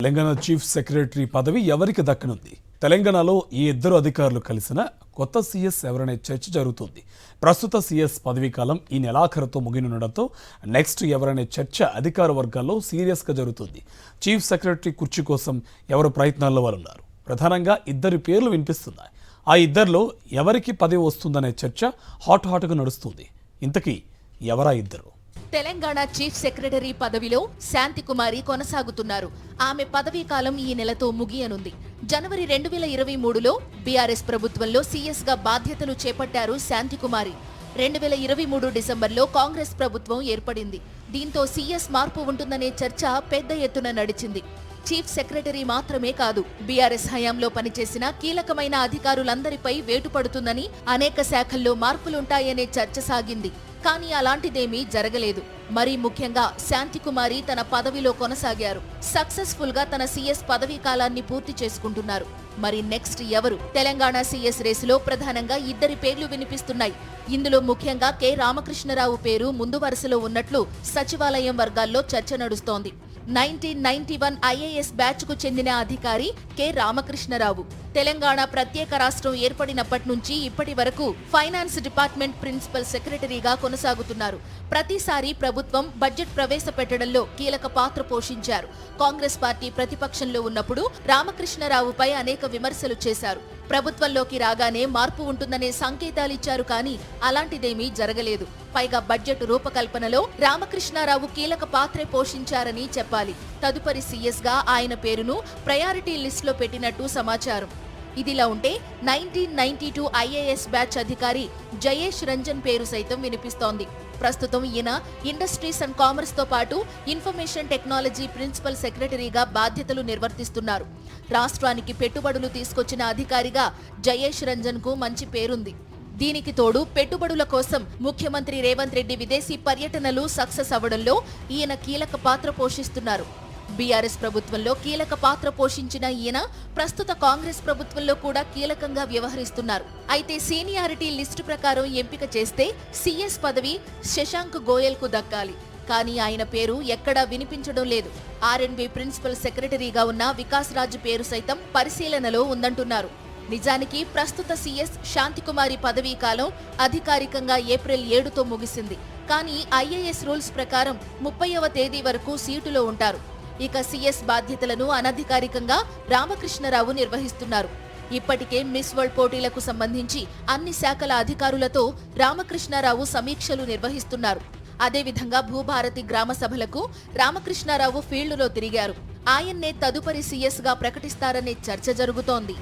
Telangana chief secretary పదవి ఎవరికి దక్కనుంది? తెలంగాణలో ఈ ఇద్దరు అధికారులు కలిసిన కొత్త సీఎస్ ఎవరనే చర్చ జరుగుతుంది. ప్రస్తుత సీఎస్ పదవీ కాలం ఈ నెలాఖరుతో ముగినుండటంతో నెక్స్ట్ ఎవరనే చర్చ అధికార వర్గాల్లో సీరియస్గా జరుగుతుంది. చీఫ్ సెక్రటరీ కుర్చీ కోసం ఎవరు ప్రయత్నాల్లో వారు ఉన్నారు. ప్రధానంగా ఇద్దరి పేర్లు వినిపిస్తున్నాయి. ఆ ఇద్దరిలో ఎవరికి పదవి వస్తుందనే చర్చ హాట్గా నడుస్తుంది. ఇంతకీ ఎవరా ఇద్దరు? తెలంగాణ చీఫ్ సెక్రటరీ పదవిలో శాంతికుమారి కొనసాగుతున్నారు. ఆమె పదవీ కాలం ఈ నెలతో ముగియనుంది. జనవరి 2023లో బీఆర్ఎస్ ప్రభుత్వంలో సీఎస్ గా బాధ్యతలు చేపట్టారు శాంతికుమారి. 2023 డిసెంబర్లో కాంగ్రెస్ ప్రభుత్వం ఏర్పడింది. దీంతో సీఎస్ మార్పు ఉంటుందనే చర్చ పెద్ద ఎత్తున నడిచింది. చీఫ్ సెక్రటరీ మాత్రమే కాదు, బీఆర్ఎస్ హయాంలో పనిచేసిన కీలకమైన అధికారులందరిపై వేటు పడుతుందని, అనేక శాఖల్లో మార్పులుంటాయనే చర్చ సాగింది. కానీ అలాంటిదేమీ జరగలేదు. మరీ ముఖ్యంగా శాంతికుమారి తన పదవిలో కొనసాగారు. సక్సెస్ఫుల్ గా తన సీఎస్ పదవీ కాలాన్ని పూర్తి చేసుకుంటున్నారు. మరి నెక్స్ట్ ఎవరు? తెలంగాణ సీఎస్ రేసులో ప్రధానంగా ఇద్దరి పేర్లు వినిపిస్తున్నాయి. ఇందులో ముఖ్యంగా కె రామకృష్ణరావు పేరు ముందు వరుసలో ఉన్నట్లు సచివాలయం వర్గాల్లో చర్చ నడుస్తోంది. 1991 ఐఏఎస్ బ్యాచ్ కు చెందిన అధికారి కె రామకృష్ణరావు తెలంగాణ ప్రత్యేక రాష్ట్రం ఏర్పడినప్పటి నుంచి ఇప్పటి వరకు ఫైనాన్స్ డిపార్ట్మెంట్ ప్రిన్సిపల్ సెక్రటరీగా కొనసాగుతున్నారు. ప్రతిసారి ప్రభుత్వం బడ్జెట్ ప్రవేశపెట్టడంలో కీలక పాత్ర పోషించారు. కాంగ్రెస్ పార్టీ ప్రతిపక్షంలో ఉన్నప్పుడు రామకృష్ణరావుపై అనేక విమర్శలు చేశారు. ప్రభుత్వంలోకి రాగానే మార్పు ఉంటుందనే సంకేతాలిచ్చారు, కానీ అలాంటిదేమీ జరగలేదు. పైగా బడ్జెట్ రూపకల్పనలో రామకృష్ణారావు కీలక పాత్రే పోషించారని చెప్పాలి. తదుపరి సీఎస్ గా ఆయన పేరును ప్రయారిటీ లిస్టులో పెట్టినట్టు సమాచారం. ఇదిలా ఉంటే 1992 ఐఏఎస్ బ్యాచ్ అధికారి జయేష్ రంజన్ పేరు సైతం వినిపిస్తోంది. ప్రస్తుతం ఈయన ఇండస్ట్రీస్ అండ్ కామర్స్ తో పాటు ఇన్ఫర్మేషన్ టెక్నాలజీ ప్రిన్సిపల్ సెక్రటరీగా బాధ్యతలు నిర్వర్తిస్తున్నారు. రాష్ట్రానికి పెట్టుబడులు తీసుకొచ్చిన అధికారిగా జయేష్ రంజన్ కు మంచి పేరుంది. దీనికి తోడు పెట్టుబడుల కోసం ముఖ్యమంత్రి రేవంత్ రెడ్డి విదేశీ పర్యటనలు సక్సెస్ అవ్వడంలో ఈయన కీలక పాత్ర పోషిస్తున్నారు. బీఆర్ఎస్ ప్రభుత్వంలో కీలక పాత్ర పోషించిన ఈయన ప్రస్తుత కాంగ్రెస్ ప్రభుత్వంలో కూడా కీలకంగా వ్యవహరిస్తున్నారు. అయితే సీనియారిటీ లిస్టు ప్రకారం ఎంపిక చేస్తే సీఎస్ పదవి శశాంక్ గోయల్ కు దక్కాలి. కానీ ఆయన పేరు ఎక్కడా వినిపించడం లేదు. ఆర్ఎండ్బి ప్రిన్సిపల్ సెక్రటరీగా ఉన్న వికాస్ రాజ్ పేరు సైతం పరిశీలనలో ఉందంటున్నారు. నిజానికి ప్రస్తుత సీఎస్ శాంతికుమారి పదవీ కాలం అధికారికంగా ఏప్రిల్ 7తో ముగిసింది. కానీ ఐఏఎస్ రూల్స్ ప్రకారం 30వ తేదీ వరకు సీటులో ఉంటారు. ఇక సీఎస్ బాధ్యతలను అనధికారికంగా రామకృష్ణరావు నిర్వహిస్తున్నారు. ఇప్పటికే మిస్ వరల్డ్ పోటీలకు సంబంధించి అన్ని శాఖల అధికారులతో రామకృష్ణారావు సమీక్షలు నిర్వహిస్తున్నారు. అదేవిధంగా భూభారతి గ్రామ సభలకు రామకృష్ణారావు ఫీల్డులో తిరిగారు. ఆయన్నే తదుపరి సీఎస్ గా ప్రకటిస్తారనే చర్చ జరుగుతోంది.